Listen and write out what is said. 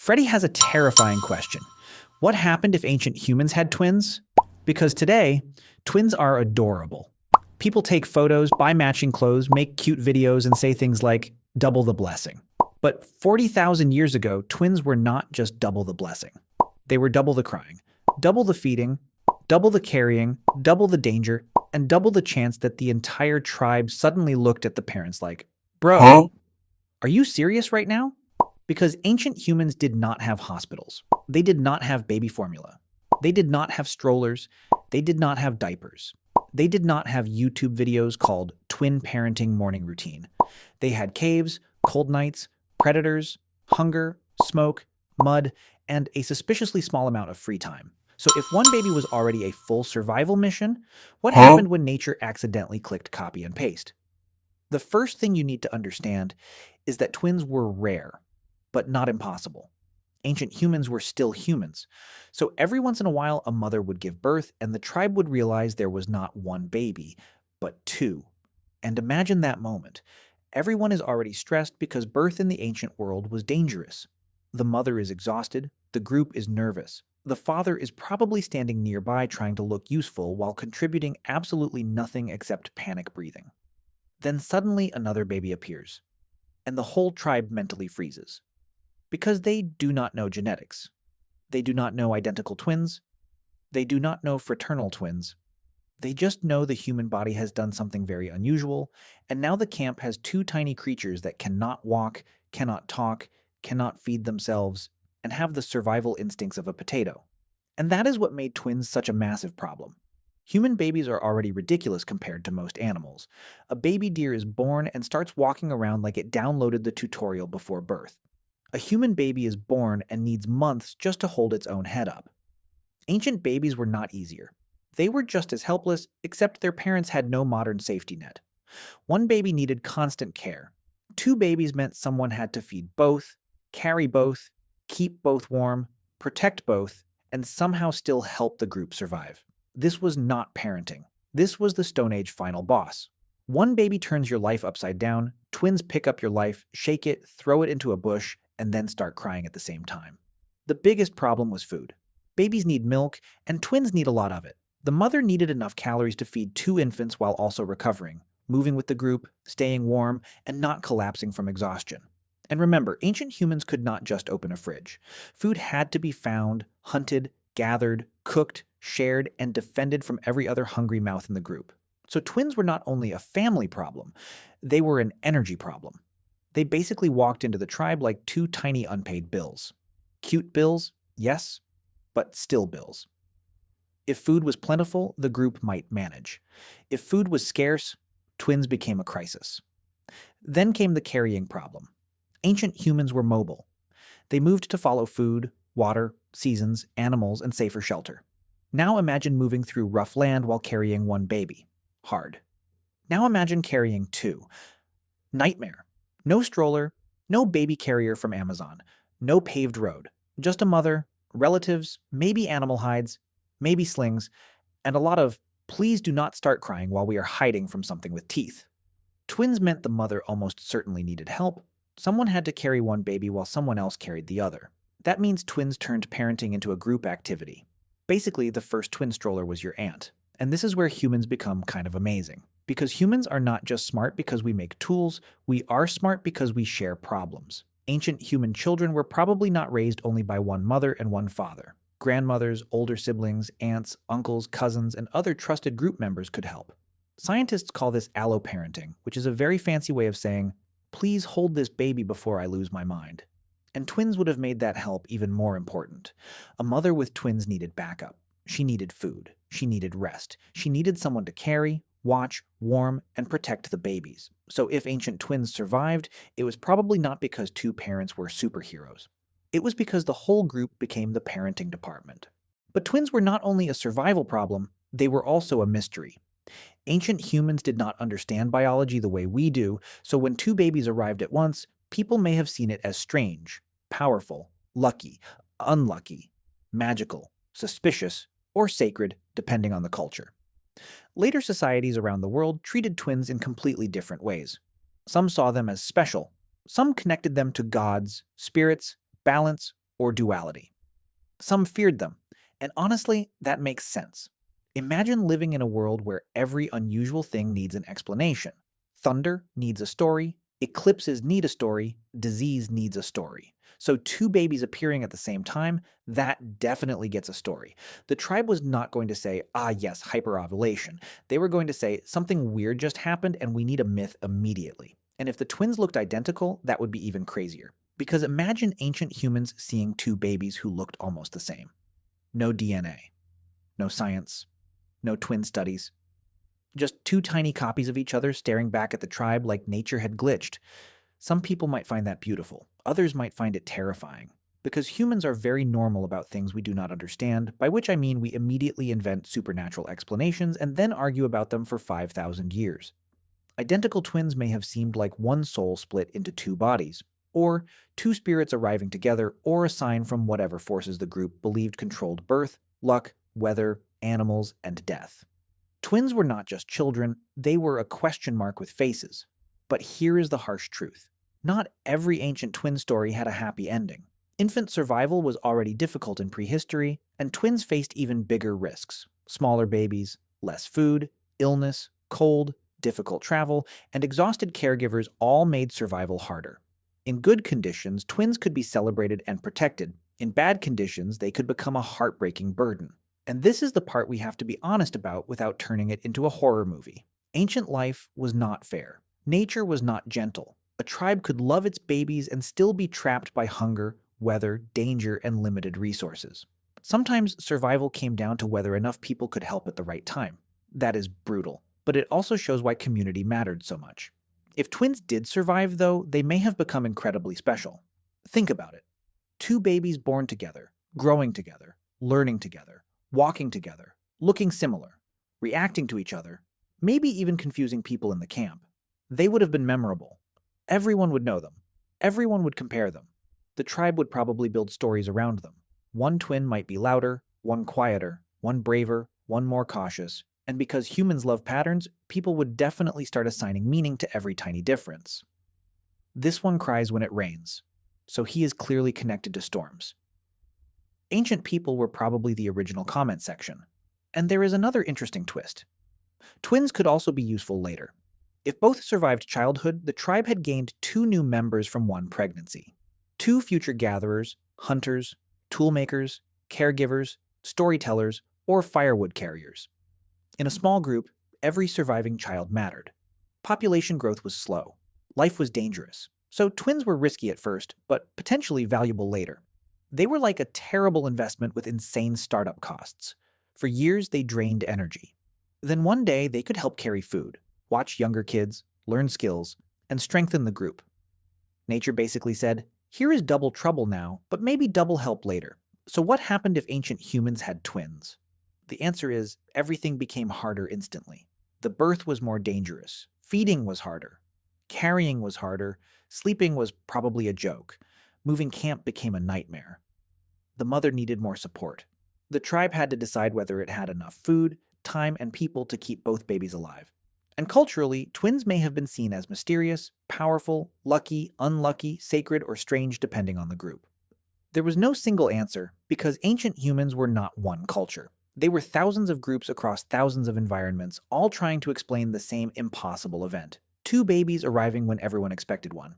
Freddy has a terrifying question. What happened if ancient humans had twins? Because today, twins are adorable. People take photos, buy matching clothes, make cute videos, and say things like, double the blessing. But 40,000 years ago, twins were not just double the blessing. They were double the crying, double the feeding, double the carrying, double the danger, and double the chance that the entire tribe suddenly looked at the parents like, Bro, are you serious right now? Because ancient humans did not have hospitals. They did not have baby formula. They did not have strollers. They did not have diapers. They did not have YouTube videos called Twin Parenting Morning Routine. They had caves, cold nights, predators, hunger, smoke, mud, and a suspiciously small amount of free time. So if one baby was already a full survival mission, what happened when nature accidentally clicked copy and paste? The first thing you need to understand is that twins were rare, but not impossible. Ancient humans were still humans. So every once in a while, a mother would give birth, and the tribe would realize there was not one baby, but two. And imagine that moment. Everyone is already stressed because birth in the ancient world was dangerous. The mother is exhausted, the group is nervous. The father is probably standing nearby trying to look useful while contributing absolutely nothing except panic breathing. Then suddenly another baby appears, and the whole tribe mentally freezes. Because they do not know genetics. They do not know identical twins. They do not know fraternal twins. They just know the human body has done something very unusual, and now the camp has two tiny creatures that cannot walk, cannot talk, cannot feed themselves, and have the survival instincts of a potato. And that is what made twins such a massive problem. Human babies are already ridiculous compared to most animals. A baby deer is born and starts walking around like it downloaded the tutorial before birth. A human baby is born and needs months just to hold its own head up. Ancient babies were not easier. They were just as helpless, except their parents had no modern safety net. One baby needed constant care. Two babies meant someone had to feed both, carry both, keep both warm, protect both, and somehow still help the group survive. This was not parenting. This was the Stone Age final boss. One baby turns your life upside down, twins pick up your life, shake it, throw it into a bush, and then start crying at the same time. The biggest problem was food. Babies need milk, and twins need a lot of it. The mother needed enough calories to feed two infants while also recovering, moving with the group, staying warm, and not collapsing from exhaustion. And remember, ancient humans could not just open a fridge. Food had to be found, hunted, gathered, cooked, shared, and defended from every other hungry mouth in the group. So twins were not only a family problem, they were an energy problem. They basically walked into the tribe like two tiny unpaid bills. Cute bills, yes, but still bills. If food was plentiful, the group might manage. If food was scarce, twins became a crisis. Then came the carrying problem. Ancient humans were mobile. They moved to follow food, water, seasons, animals, and safer shelter. Now imagine moving through rough land while carrying one baby. Hard. Now imagine carrying two. Nightmare. No stroller, no baby carrier from Amazon, no paved road, just a mother, relatives, maybe animal hides, maybe slings, and a lot of, please do not start crying while we are hiding from something with teeth. Twins meant the mother almost certainly needed help. Someone had to carry one baby while someone else carried the other. That means twins turned parenting into a group activity. Basically, the first twin stroller was your aunt. And this is where humans become kind of amazing. Because humans are not just smart because we make tools, we are smart because we share problems. Ancient human children were probably not raised only by one mother and one father. Grandmothers, older siblings, aunts, uncles, cousins, and other trusted group members could help. Scientists call this alloparenting, which is a very fancy way of saying, please hold this baby before I lose my mind. And twins would have made that help even more important. A mother with twins needed backup. She needed food. She needed rest. She needed someone to carry, watch, warm, and protect the babies. So if ancient twins survived, it was probably not because two parents were superheroes. It was because the whole group became the parenting department. But twins were not only a survival problem, they were also a mystery. Ancient humans did not understand biology the way we do, so when two babies arrived at once, people may have seen it as strange, powerful, lucky, unlucky, magical, suspicious, or sacred, depending on the culture. Later societies around the world treated twins in completely different ways. Some saw them as special. Some connected them to gods, spirits, balance, or duality. Some feared them, and honestly, that makes sense. Imagine living in a world where every unusual thing needs an explanation. Thunder needs a story, eclipses need a story, disease needs a story. So two babies appearing at the same time, that definitely gets a story. The tribe was not going to say, ah yes, hyperovulation. They were going to say, something weird just happened and we need a myth immediately. And if the twins looked identical, that would be even crazier. Because imagine ancient humans seeing two babies who looked almost the same. No DNA, no science, no twin studies. Just two tiny copies of each other staring back at the tribe like nature had glitched. Some people might find that beautiful. Others might find it terrifying. Because humans are very normal about things we do not understand, by which I mean we immediately invent supernatural explanations and then argue about them for 5,000 years. Identical twins may have seemed like one soul split into two bodies, or two spirits arriving together, or a sign from whatever forces the group believed controlled birth, luck, weather, animals, and death. Twins were not just children, they were a question mark with faces. But here is the harsh truth. Not every ancient twin story had a happy ending. Infant survival was already difficult in prehistory, and twins faced even bigger risks. Smaller babies, less food, illness, cold, difficult travel, and exhausted caregivers all made survival harder. In good conditions, twins could be celebrated and protected. In bad conditions, they could become a heartbreaking burden. And this is the part we have to be honest about without turning it into a horror movie. Ancient life was not fair. Nature was not gentle. A tribe could love its babies and still be trapped by hunger, weather, danger, and limited resources. Sometimes survival came down to whether enough people could help at the right time. That is brutal, but it also shows why community mattered so much. If twins did survive, though, they may have become incredibly special. Think about it. Two babies born together, growing together, learning together, walking together, looking similar, reacting to each other, maybe even confusing people in the camp. They would have been memorable. Everyone would know them. Everyone would compare them. The tribe would probably build stories around them. One twin might be louder, one quieter, one braver, one more cautious, and because humans love patterns, people would definitely start assigning meaning to every tiny difference. This one cries when it rains, so he is clearly connected to storms. Ancient people were probably the original comment section. And there is another interesting twist. Twins could also be useful later. If both survived childhood, the tribe had gained two new members from one pregnancy. Two future gatherers, hunters, toolmakers, caregivers, storytellers, or firewood carriers. In a small group, every surviving child mattered. Population growth was slow. Life was dangerous. So twins were risky at first, but potentially valuable later. They were like a terrible investment with insane startup costs. For years, they drained energy. Then one day, they could help carry food, watch younger kids, learn skills, and strengthen the group. Nature basically said, here is double trouble now, but maybe double help later. So what happened if ancient humans had twins? The answer is, everything became harder instantly. The birth was more dangerous. Feeding was harder. Carrying was harder. Sleeping was probably a joke. Moving camp became a nightmare. The mother needed more support. The tribe had to decide whether it had enough food, time, and people to keep both babies alive. And culturally, twins may have been seen as mysterious, powerful, lucky, unlucky, sacred, or strange depending on the group. There was no single answer because ancient humans were not one culture. They were thousands of groups across thousands of environments, all trying to explain the same impossible event. Two babies arriving when everyone expected one.